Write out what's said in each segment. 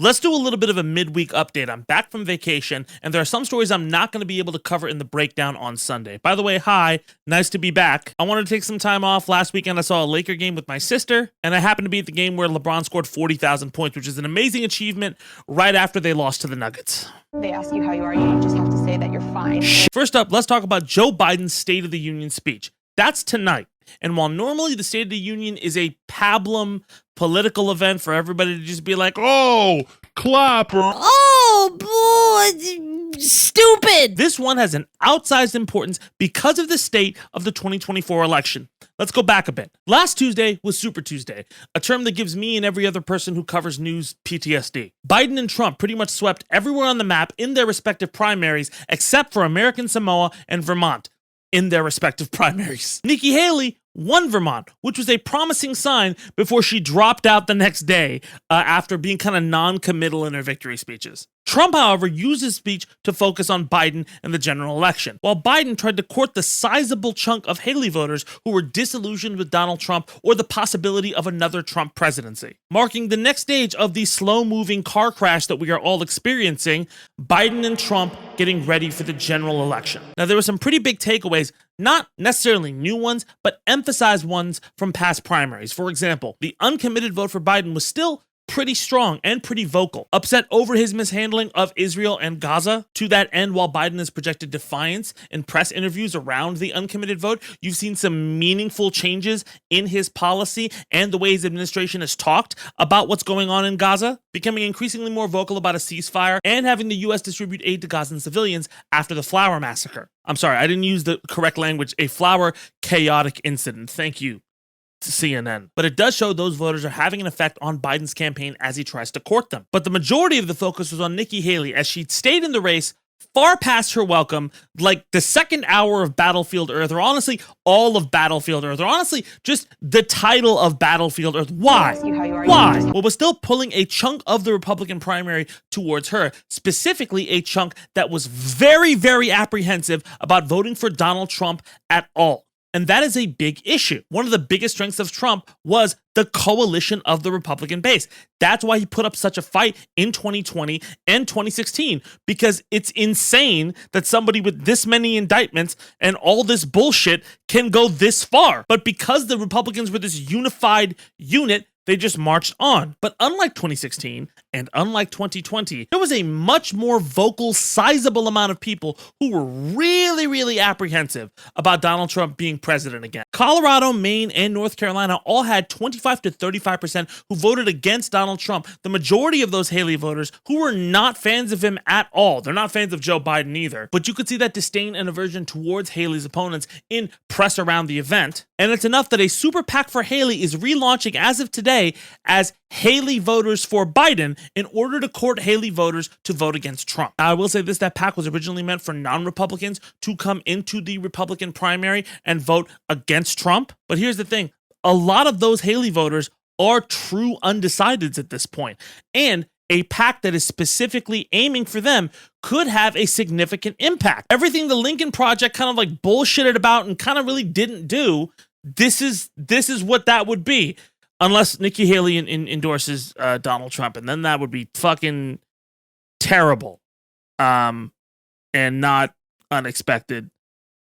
Let's do a little bit of a midweek update. I'm back from vacation, and there are some stories I'm not going to be able to cover in the breakdown on Sunday. By the way, hi, nice to be back. I wanted to take some time off. Last weekend, I saw a Laker game with my sister, and I happened to be at the game where LeBron scored 40,000 points, which is an amazing achievement right after they lost to the Nuggets. They ask you how you are, you just have to say that you're fine. First up, let's talk about Joe Biden's State of the Union speech. That's tonight. And while normally the State of the Union is a pablum political event for everybody to just be like, oh, clapper. Oh, boy, stupid. This one has an outsized importance because of the state of the 2024 election. Let's go back a bit. Last Tuesday was Super Tuesday, a term that gives me and every other person who covers news PTSD. Biden and Trump pretty much swept everywhere on the map in their respective primaries, except for American Samoa and Vermont in their respective primaries. Nikki Haley won Vermont, which was a promising sign before she dropped out the next day after being kind of non-committal in her victory speeches. Trump, however, used his speech to focus on Biden and the general election, while Biden tried to court the sizable chunk of Haley voters who were disillusioned with Donald Trump or the possibility of another Trump presidency. Marking the next stage of the slow-moving car crash that we are all experiencing, Biden and Trump getting ready for the general election. Now, there were some pretty big takeaways, not necessarily new ones, but emphasized ones from past primaries. For example, the uncommitted vote for Biden was still pretty strong and pretty vocal, upset over his mishandling of Israel and Gaza. To that end, while Biden has projected defiance in press interviews around the uncommitted vote, you've seen some meaningful changes in his policy and the way his administration has talked about what's going on in Gaza, becoming increasingly more vocal about a ceasefire and having the U.S. distribute aid to Gazan civilians after the Flower massacre. I'm sorry, I didn't use the correct language. A Flower chaotic incident. Thank you to CNN. But it does show those voters are having an effect on Biden's campaign as he tries to court them. But the majority of the focus was on Nikki Haley as she stayed in the race far past her welcome, like the second hour of Battlefield Earth, or honestly, all of Battlefield Earth, or honestly, just the title of Battlefield Earth. Why? Why? Well, was still pulling a chunk of the Republican primary towards her, specifically a chunk that was very, very apprehensive about voting for Donald Trump at all. And that is a big issue. One of the biggest strengths of Trump was the coalition of the Republican base. That's why he put up such a fight in 2020 and 2016, because it's insane that somebody with this many indictments and all this bullshit can go this far. But because the Republicans were this unified unit, they just marched on. But unlike 2016 and unlike 2020, there was a much more vocal, sizable amount of people who were really, really apprehensive about Donald Trump being president again. Colorado, Maine, and North Carolina all had 25 to 35% who voted against Donald Trump. The majority of those Haley voters who were not fans of him at all. They're not fans of Joe Biden either. But you could see that disdain and aversion towards Haley's opponents in press around the event. And it's enough that a super PAC for Haley is relaunching as of today as Haley Voters for Biden in order to court Haley voters to vote against Trump. Now, I will say this, that PAC was originally meant for non-Republicans to come into the Republican primary and vote against Trump. But here's the thing, a lot of those Haley voters are true undecideds at this point. And a PAC that is specifically aiming for them could have a significant impact. Everything the Lincoln Project kind of like bullshitted about and kind of really didn't do, this is what that would be. Unless Nikki Haley endorses Donald Trump, and then that would be fucking terrible, and not unexpected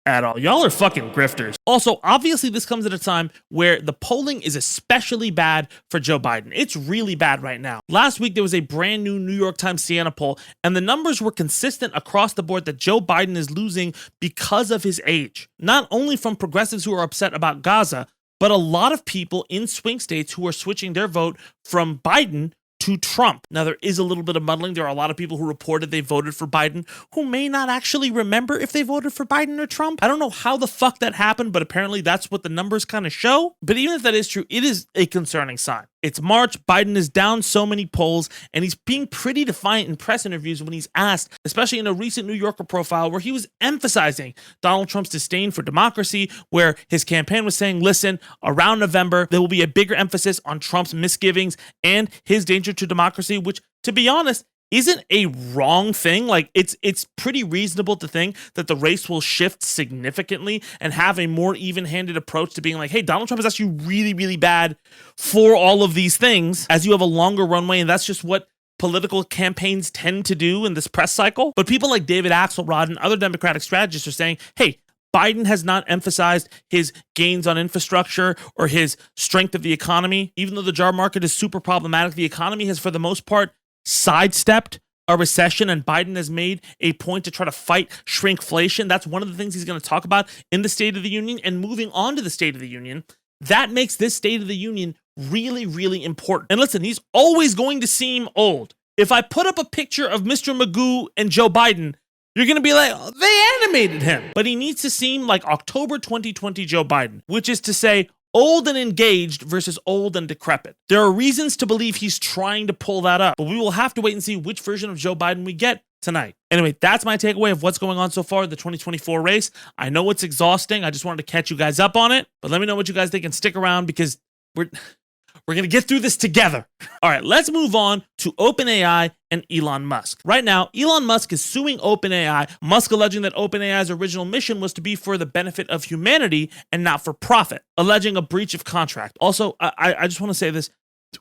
at all. Y'all are fucking grifters. Also, obviously, this comes at a time where the polling is especially bad for Joe Biden. It's really bad right now. Last week, there was a brand new New York Times Siena poll, and the numbers were consistent across the board that Joe Biden is losing because of his age. Not only from progressives who are upset about Gaza, but a lot of people in swing states who are switching their vote from Biden to Trump. Now, there is a little bit of muddling. There are a lot of people who reported they voted for Biden who may not actually remember if they voted for Biden or Trump. I don't know how the fuck that happened, but apparently that's what the numbers kind of show. But even if that is true, it is a concerning sign. It's March, Biden is down so many polls, and he's being pretty defiant in press interviews when he's asked, especially in a recent New Yorker profile where he was emphasizing Donald Trump's disdain for democracy, where his campaign was saying, listen, around November, there will be a bigger emphasis on Trump's misgivings and his danger to democracy, which, to be honest, isn't a wrong thing. Like, it's pretty reasonable to think that the race will shift significantly and have a more even-handed approach to being like, hey, Donald Trump is actually really, really bad for all of these things as you have a longer runway, and that's just what political campaigns tend to do in this press cycle. But people like David Axelrod and other Democratic strategists are saying, hey, Biden has not emphasized his gains on infrastructure or his strength of the economy. Even though the job market is super problematic, the economy has, for the most part, sidestepped a recession, and Biden has made a point to try to fight shrinkflation. That's one of the things he's going to talk about in the State of the Union. And moving on to the State of the Union, that makes this State of the Union really, really important. And listen, he's always going to seem old. If I put up a picture of Mr. Magoo and Joe Biden, you're going to be like, oh, they animated him. But he needs to seem like October 2020 Joe Biden, which is to say old and engaged versus old and decrepit. There are reasons to believe he's trying to pull that up, but we will have to wait and see which version of Joe Biden we get tonight. Anyway, that's my takeaway of what's going on so far in the 2024 race. I know it's exhausting. I just wanted to catch you guys up on it, but let me know what you guys think and stick around because we're going to get through this together. All right, let's move on to OpenAI and Elon Musk. Right now, Elon Musk is suing OpenAI, Musk alleging that OpenAI's original mission was to be for the benefit of humanity and not for profit, alleging a breach of contract. Also, I just want to say this.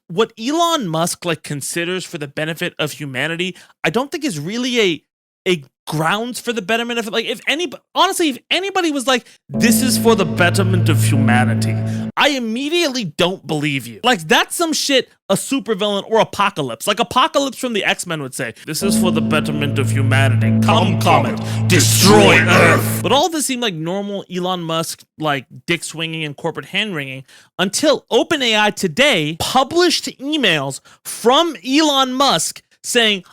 What Elon Musk considers for the benefit of humanity, I don't think is really a grounds for the betterment of it. If anybody was like, this is for the betterment of humanity, I immediately don't believe you. That's some shit a supervillain or Apocalypse, Apocalypse from the X-Men would say, this is for the betterment of humanity. Come, Comet, destroy Earth. But all this seemed like normal Elon Musk, dick swinging and corporate hand wringing, until OpenAI today published emails from Elon Musk saying,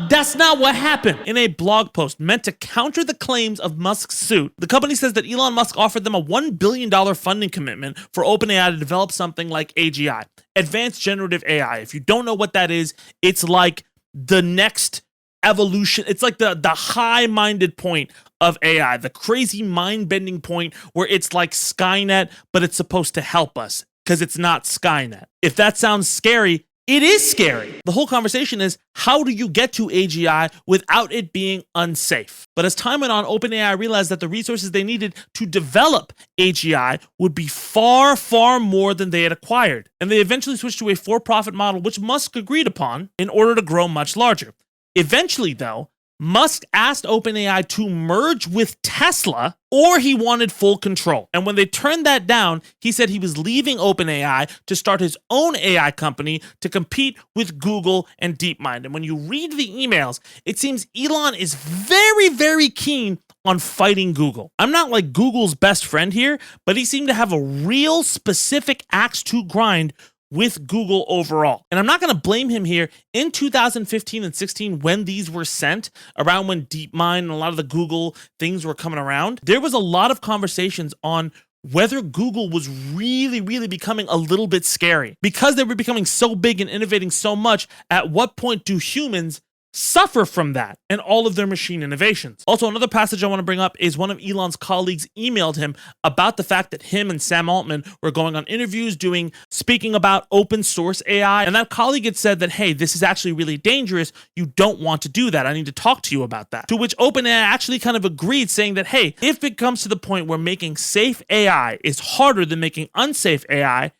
that's not what happened. In a blog post meant to counter the claims of Musk's suit, the company says that Elon Musk offered them a $1 billion funding commitment for OpenAI to develop something like AGI, Advanced Generative AI. If you don't know what that is, it's like the next evolution. It's like the high-minded point of AI, the crazy mind-bending point where it's like Skynet, but it's supposed to help us because it's not Skynet. If that sounds scary, it is scary. The whole conversation is, how do you get to AGI without it being unsafe? But as time went on, OpenAI realized that the resources they needed to develop AGI would be far, far more than they had acquired. And they eventually switched to a for-profit model, which Musk agreed upon in order to grow much larger. Eventually, though, Musk asked OpenAI to merge with Tesla, or he wanted full control. And when they turned that down, he said he was leaving OpenAI to start his own AI company to compete with Google and DeepMind. And when you read the emails, it seems Elon is very, very keen on fighting Google. I'm not like Google's best friend here, but he seemed to have a real specific axe to grind with Google overall. And I'm not going to blame him here. In 2015 and 16, when these were sent, around when DeepMind and a lot of the Google things were coming around, there was a lot of conversations on whether Google was really, really becoming a little bit scary. Because they were becoming so big and innovating so much, at what point do humans suffer from that and all of their machine innovations? Also, another passage I want to bring up is one of Elon's colleagues emailed him about the fact that him and Sam Altman were going on interviews speaking about open source AI. And that colleague had said that, hey, this is actually really dangerous. You don't want to do that. I need to talk to you about that. To which OpenAI actually kind of agreed, saying that, hey, if it comes to the point where making safe AI is harder than making unsafe AI,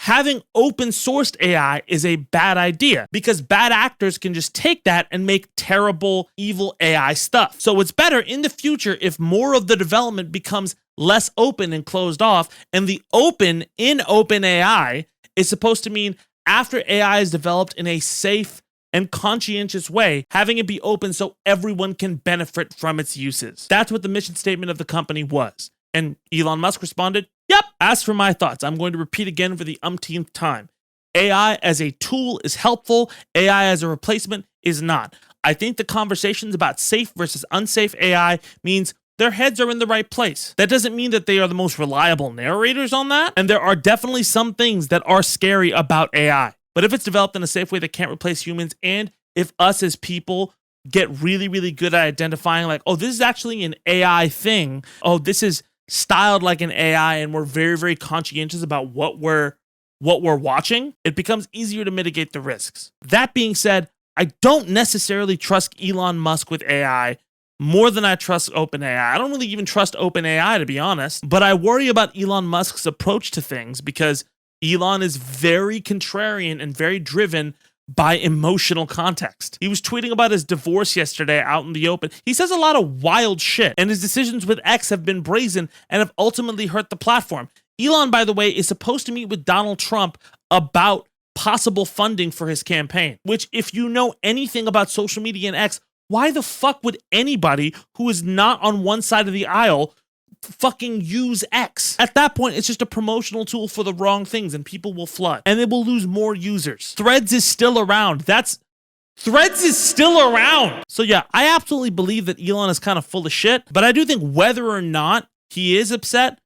having open sourced AI is a bad idea because bad actors can just take that and make terrible, evil AI stuff. So it's better in the future if more of the development becomes less open and closed off. And the open in OpenAI is supposed to mean after AI is developed in a safe and conscientious way, having it be open so everyone can benefit from its uses. That's what the mission statement of the company was. And Elon Musk responded, yep. As for my thoughts, I'm going to repeat again for the umpteenth time. AI as a tool is helpful. AI as a replacement is not. I think the conversations about safe versus unsafe AI means their heads are in the right place. That doesn't mean that they are the most reliable narrators on that. And there are definitely some things that are scary about AI. But if it's developed in a safe way that can't replace humans, and if us as people get really, really good at identifying oh, this is actually an AI thing. Oh, this is styled like an AI, and we're very, very conscientious about what we're watching, it becomes easier to mitigate the risks. That being said, I don't necessarily trust Elon Musk with AI more than I trust OpenAI. I don't really even trust OpenAI, to be honest, but I worry about Elon Musk's approach to things because Elon is very contrarian and very driven by emotional context. He was tweeting about his divorce yesterday out in the open. He says a lot of wild shit, and his decisions with X have been brazen and have ultimately hurt the platform. Elon, by the way, is supposed to meet with Donald Trump about possible funding for his campaign, which, if you know anything about social media and X, why the fuck would anybody who is not on one side of the aisle fucking use X? At that point, it's just a promotional tool for the wrong things, and people will flood and they will lose more users. Threads is still around. Threads is still around. So yeah, I absolutely believe that Elon is kind of full of shit, but I do think whether or not he is upset,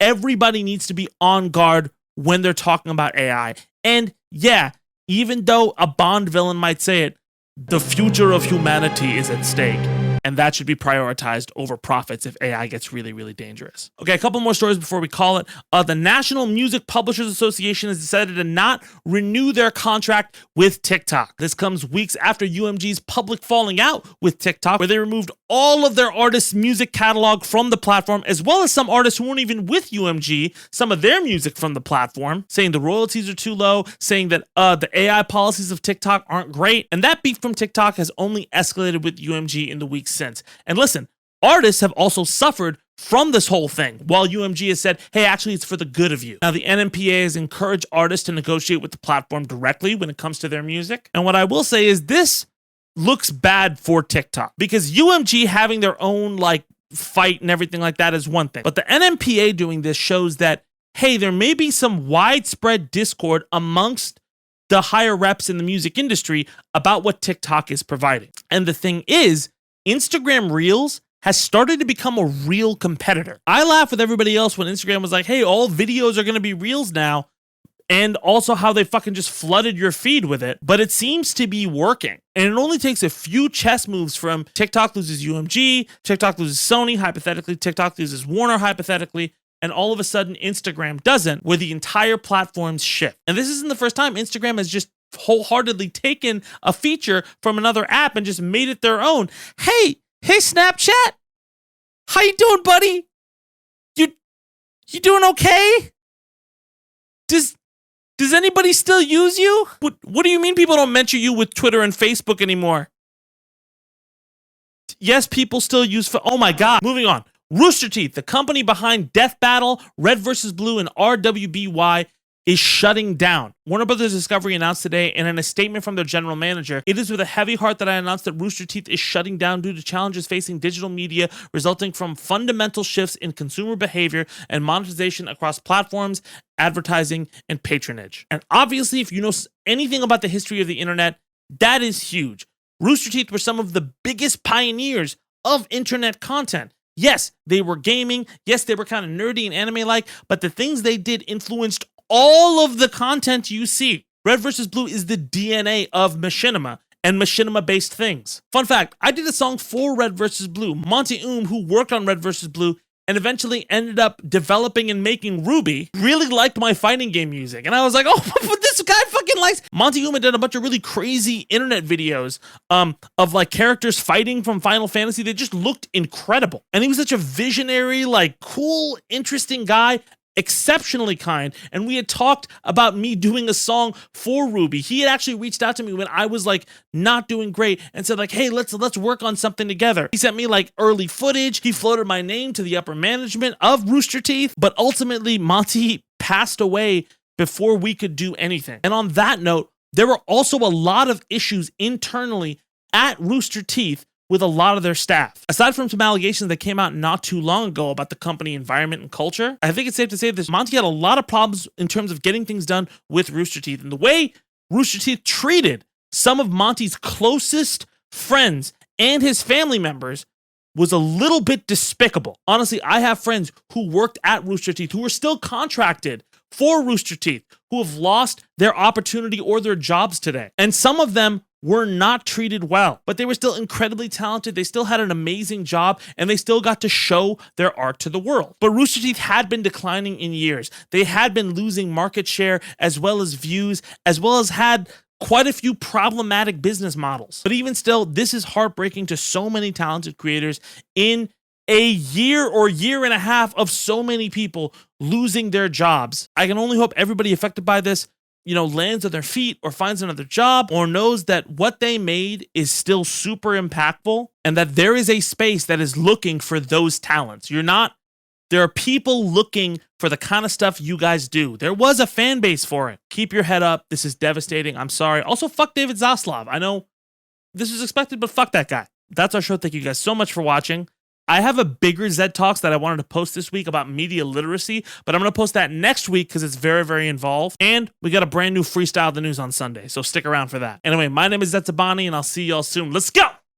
everybody needs to be on guard when they're talking about AI. And yeah, even though a Bond villain might say it, the future of humanity is at stake. And that should be prioritized over profits if AI gets really, really dangerous. Okay, a couple more stories before we call it. The National Music Publishers Association has decided to not renew their contract with TikTok. This comes weeks after UMG's public falling out with TikTok, where they removed all of their artists' music catalog from the platform, as well as some artists who weren't even with UMG, some of their music from the platform, saying the royalties are too low, saying that the AI policies of TikTok aren't great. And that beef from TikTok has only escalated with UMG in the weeks since. And listen, artists have also suffered from this whole thing, while UMG has said, hey, actually, it's for the good of you. Now, the NMPA has encouraged artists to negotiate with the platform directly when it comes to their music. And what I will say is this looks bad for TikTok, because UMG having their own fight and everything like that is one thing. But the NMPA doing this shows that, hey, there may be some widespread discord amongst the higher reps in the music industry about what TikTok is providing. And the thing is, Instagram Reels has started to become a real competitor. I laugh with everybody else when Instagram was like, hey, all videos are going to be Reels now, and also how they fucking just flooded your feed with it. But it seems to be working. And it only takes a few chess moves from TikTok loses UMG, TikTok loses Sony, hypothetically, TikTok loses Warner, hypothetically, and all of a sudden Instagram doesn't, where the entire platforms shift. And this isn't the first time Instagram has just wholeheartedly taken a feature from another app and just made it their own. Hey Snapchat, how you doing, buddy? You doing okay? Does anybody still use you? What do you mean people don't mention you with Twitter and Facebook anymore? Yes, people still use oh my god. Moving on. Rooster Teeth, the company behind Death Battle, Red vs. Blue, and RWBY, is shutting down. Warner Brothers Discovery announced today, and in a statement from their general manager, it is with a heavy heart that I announced that Rooster Teeth is shutting down due to challenges facing digital media resulting from fundamental shifts in consumer behavior and monetization across platforms, advertising, and patronage. And obviously, if you know anything about the history of the internet, that is huge. Rooster Teeth were some of the biggest pioneers of internet content. Yes, they were gaming. Yes, they were kind of nerdy and anime-like, but the things they did influenced all of the content you see. Red vs. Blue is the DNA of machinima and machinima-based things. Fun fact, I did a song for Red vs. Blue. Monty Oum, who worked on Red vs. Blue and eventually ended up developing and making Ruby, really liked my fighting game music. And I was like, oh, this guy fucking likes... Monty Oum had done a bunch of really crazy internet videos of characters fighting from Final Fantasy. They just looked incredible. And he was such a visionary, cool, interesting guy. Exceptionally kind, and we had talked about me doing a song for Ruby. He had actually reached out to me when I was not doing great and said hey, let's work on something together. He sent me early footage. He floated my name to the upper management of Rooster Teeth, but ultimately Monty passed away before we could do anything. And on that note, there were also a lot of issues internally at Rooster Teeth with a lot of their staff. Aside from some allegations that came out not too long ago about the company environment and culture, I think it's safe to say this: Monty had a lot of problems in terms of getting things done with Rooster Teeth. And the way Rooster Teeth treated some of Monty's closest friends and his family members was a little bit despicable. Honestly, I have friends who worked at Rooster Teeth who are still contracted for Rooster Teeth who have lost their opportunity or their jobs today. And some of them were not treated well, but they were still incredibly talented. They still had an amazing job, and they still got to show their art to the world. But Rooster Teeth had been declining in years. They had been losing market share as well as views, as well as had quite a few problematic business models. But even still, this is heartbreaking to so many talented creators in a year or year and a half of so many people losing their jobs. I can only hope everybody affected by this lands on their feet or finds another job or knows that what they made is still super impactful and that there is a space that is looking for those talents. There are people looking for the kind of stuff you guys do. There was a fan base for it. Keep your head up. This is devastating. I'm sorry. Also, fuck David Zaslav. I know this was expected, but fuck that guy. That's our show. Thank you guys so much for watching. I have a bigger Zed Talks that I wanted to post this week about media literacy, but I'm going to post that next week because it's very, very involved. And we got a brand new Freestyle the News on Sunday, so stick around for that. Anyway, my name is Zed Tabani, and I'll see y'all soon. Let's go!